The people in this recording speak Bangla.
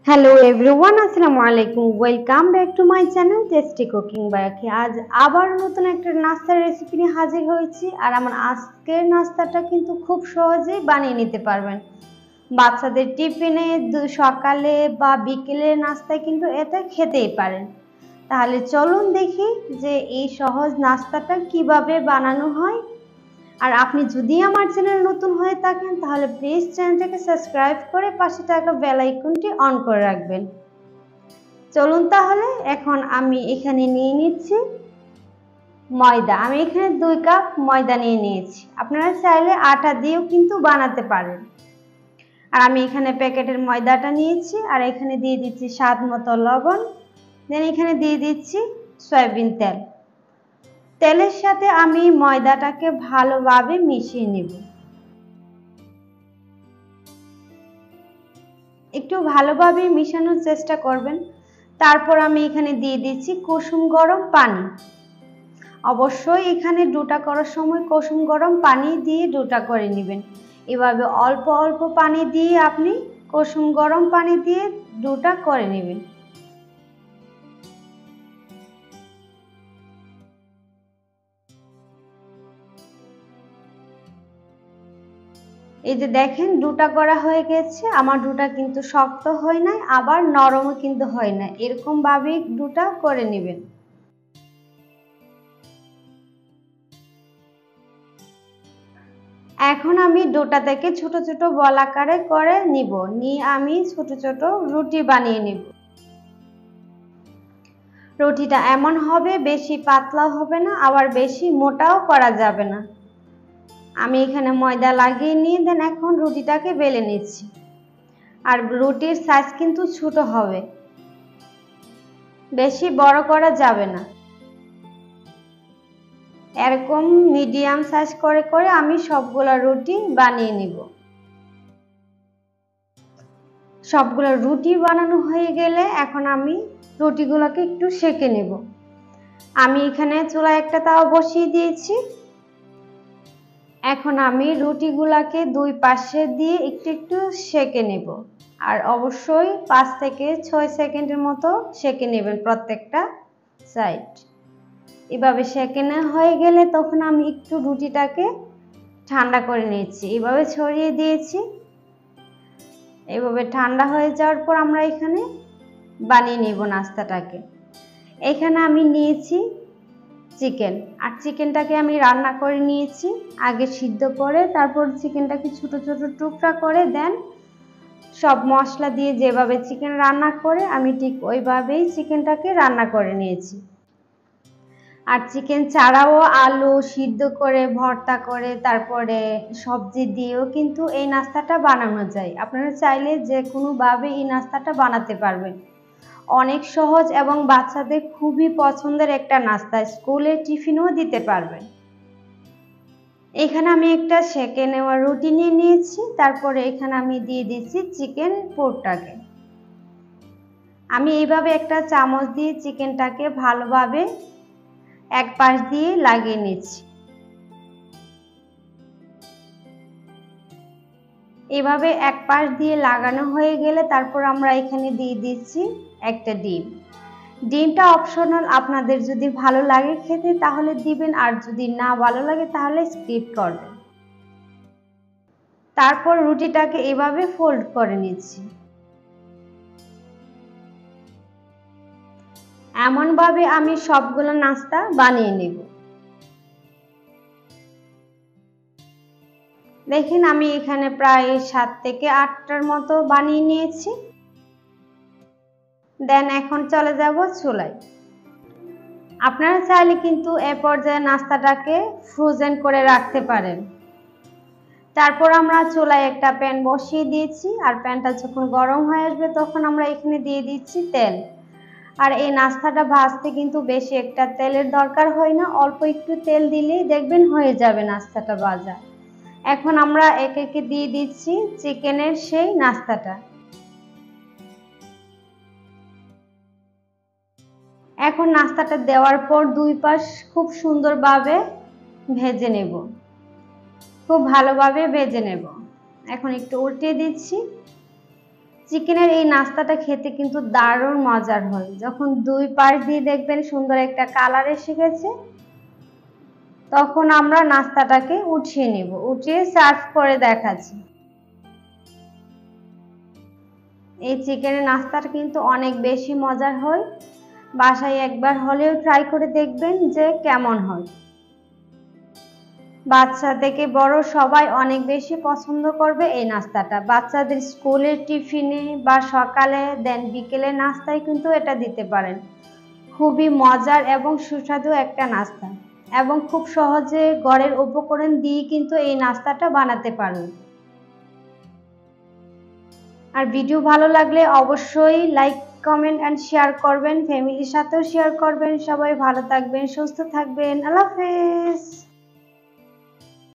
হ্যালো এভরিওয়ান, আসসালামু আলাইকুম। Welcome back to my channel tasty cooking by Akhi. আজ আবার নতুন একটা নাস্তার রেসিপি নিয়ে হাজির হয়েছি। আর আমার আজকের নাস্তাটা কিন্তু খুব সহজেই বানিয়ে নিতে পারবেন। বাচ্চাদের টিফিনে সকালে বা বিকেলের নাস্তায় কিন্তু এটা খেতেই পারেন। তাহলে চলুন দেখি যে এই সহজ নাস্তাটা কিভাবে বানানো হয়। আর আপনি যদি আমার চ্যানেল নতুন হয়ে থাকেন তাহলে প্লিজ চ্যানেলটাকে সাবস্ক্রাইব করে পাশে থাকা বেল আইকনটি অন করে রাখবেন। চলুন তাহলে এখন আমি এখানে নিয়ে নিচ্ছি ময়দা। আমি এখানে 2 কাপ ময়দা নিয়ে নিয়েছি। আপনারা চাইলে আটা দিয়েও কিন্তু বানাতে পারেন। আর আমি এখানে প্যাকেটের ময়দাটা নিয়েছি আর এখানে দিয়ে দিচ্ছি স্বাদ মতো লবণ। দেন এখানে দিয়ে দিচ্ছি সয়াবিন তেল। তেলের সাথে আমি ময়দাটাকে ভালোভাবে মিশিয়ে নেব। একটু ভালোভাবে মিশানোর চেষ্টা করবেন। তারপর আমি এখানে দিয়ে দিচ্ছি কুসুম গরম পানি। অবশ্যই এখানে ডোটা করার সময় কুসুম গরম পানি দিয়ে ডোটা করে নেবেন। এভাবে অল্প অল্প পানি দিয়ে আপনি কুসুম গরম পানি দিয়ে ডোটা করে নেবেন। এই যে দেখেন ডোটা করা হয়ে গেছে। আমার ডোটা কিন্তু শক্ত হয় নাই, আবার নরমও কিন্তু হয় না। এরকম ভাবে ডোটা করে নেবেন। এখন আমি ডোটা থেকে ছোট ছোট বল আকারে করে নিব। নিয়ে আমি ছোট ছোট রুটি বানিয়ে নিব। রুটিটা এমন হবে, বেশি পাতলাও হবে না, আবার বেশি মোটাও করা যাবে না। আমি এখানে ময়দা লাগিয়ে নিয়ে দেন এখন রুটিটাকে বেলে নিচ্ছি। আর রুটির সাইজ কিন্তু ছোট হবে, বেশি বড় করা যাবে না। এরকম মিডিয়াম সাইজ করে করে আমি সবগুলা রুটি বানিয়ে নিব। সবগুলো রুটি বানানো হয়ে গেলে এখন আমি রুটিগুলোকে একটু সেঁকে নেব। আমি এখানে চুলায় একটা তাওয়া বসিয়ে দিয়েছি। এখন আমি রুটিগুলোকে দুই পাশে দিয়ে একটু একটু সেঁকে নেব। আর অবশ্যই 5 থেকে 6 সেকেন্ডের মতো সেঁকে নেবেন প্রত্যেকটা সাইড। এভাবে সেঁকে নেওয়া হয়ে গেলে তখন আমি একটু রুটিটাকে ঠান্ডা করে নিয়েছি, এভাবে ছড়িয়ে দিয়েছি। এভাবে ঠান্ডা হয়ে যাওয়ার পর আমরা এখানে বানিয়ে নিব নাস্তাটাকে। এখানে আমি নিয়েছি চিকেন। আর চিকেনটাকে আমি রান্না করে নিয়েছি, আগে সিদ্ধ করে তারপর চিকেনটাকে ছোট ছোট টুকরা করে দেন সব মশলা দিয়ে যেভাবে চিকেন রান্না করে আমি ঠিক ওইভাবেই চিকেনটাকে রান্না করে নিয়েছি। আর চিকেন ছাড়াও আলু সিদ্ধ করে ভর্তা করে তারপরে সবজি দিয়েও কিন্তু এই নাস্তাটা বানানো যায়। আপনারা চাইলে যে কোনোভাবে এই নাস্তাটা বানাতে পারবেন। অনেক সহজ এবং বাচ্চাদের খুবই পছন্দের একটা নাস্তা, স্কুলে টিফিনও দিতে পারবেন। এখানে আমি একটা সেঁকে নেওয়া রুটি নিয়ে নিয়েছি। তারপরে এখানে আমি দিয়ে দিচ্ছি চিকেন পুরটাকে। আমি এইভাবে একটা চামচ দিয়ে চিকেনটাকে ভালোভাবে এক পাশ দিয়ে লাগিয়ে নিচ্ছি। এভাবে এক পাশ দিয়ে লাগানো হয়ে গেলে তারপর আমরা এখানে দিয়ে দিচ্ছি একটা ডিম। ডিমটা অপশনাল, আপনাদের যদি ভালো লাগে খেতে তাহলে দিবেন, আর যদি না ভালো লাগে তাহলে স্কিপ করবেন। তারপর রুটিটাকে এভাবে ফোল্ড করে নিচ্ছি। এমনভাবে আমি সবগুলো নাস্তা বানিয়ে নেব। দেখেন আমি এখানে প্রায় 7 থেকে 8টার মতো বানিয়ে নিয়েছি। দেন এখন চলে যাব চুলায়। আপনারা চাইলে কিন্তু এ পর্যায়ে নাস্তাটাকে ফ্রোজেন করে রাখতে পারেন। তারপর আমরা চুলায় একটা প্যান বসিয়ে দিয়েছি। আর প্যানটা যখন গরম হয়ে আসবে তখন আমরা এখানে দিয়ে দিচ্ছি তেল। আর এই নাস্তাটা ভাজতে কিন্তু বেশি একটা তেলের দরকার হয় না, অল্প একটু তেল দিলেই দেখবেন হয়ে যাবে নাস্তাটা ভাজা। এখন আমরা একে একে দিয়ে দিচ্ছি চিকেনের সেই নাস্তাটা। এখন নাস্তাটা দেওয়ার পর দুই পাশ খুব সুন্দরভাবে ভেজে নেব, খুব ভালোভাবে ভেজে নেব। এখন একটু উল্টে দিচ্ছি। চিকেনের এই নাস্তাটা খেতে কিন্তু দারুণ মজার হয়। যখন দুই পাশ দিয়ে দেখবেন সুন্দর একটা কালার এসে গেছে, তখন আমরা নাস্তাটাকে উঠিয়ে নেব, উঠিয়ে সার্ভ করে দেখাচ্ছি। এই চিকেনের নাস্তাটা কিন্তু অনেক বেশি মজার হয়। বাসায় একবার হলেও ট্রাই করে দেখবেন যে কেমন হয়। বাচ্চা থেকে বড় সবাই অনেক বেশি পছন্দ করবে এই নাস্তাটা। বাচ্চাদের স্কুলের টিফিনে বা সকালে দেন বিকেলে নাস্তায় কিন্তু এটা দিতে পারেন। খুবই মজার এবং সুস্বাদু একটা নাস্তা, এবং খুব সহজে ঘরের উপকরণ দিয়ে কিন্তু এই নাস্তাটা বানাতে পারবেন। আর ভিডিও ভালো লাগলে অবশ্যই লাইক, কমেন্ট এন্ড শেয়ার করবেন, ফ্যামিলির সাথেও শেয়ার করবেন। সবাই ভালো থাকবেন, সুস্থ থাকবেন। আল্লাহ হাফেজ।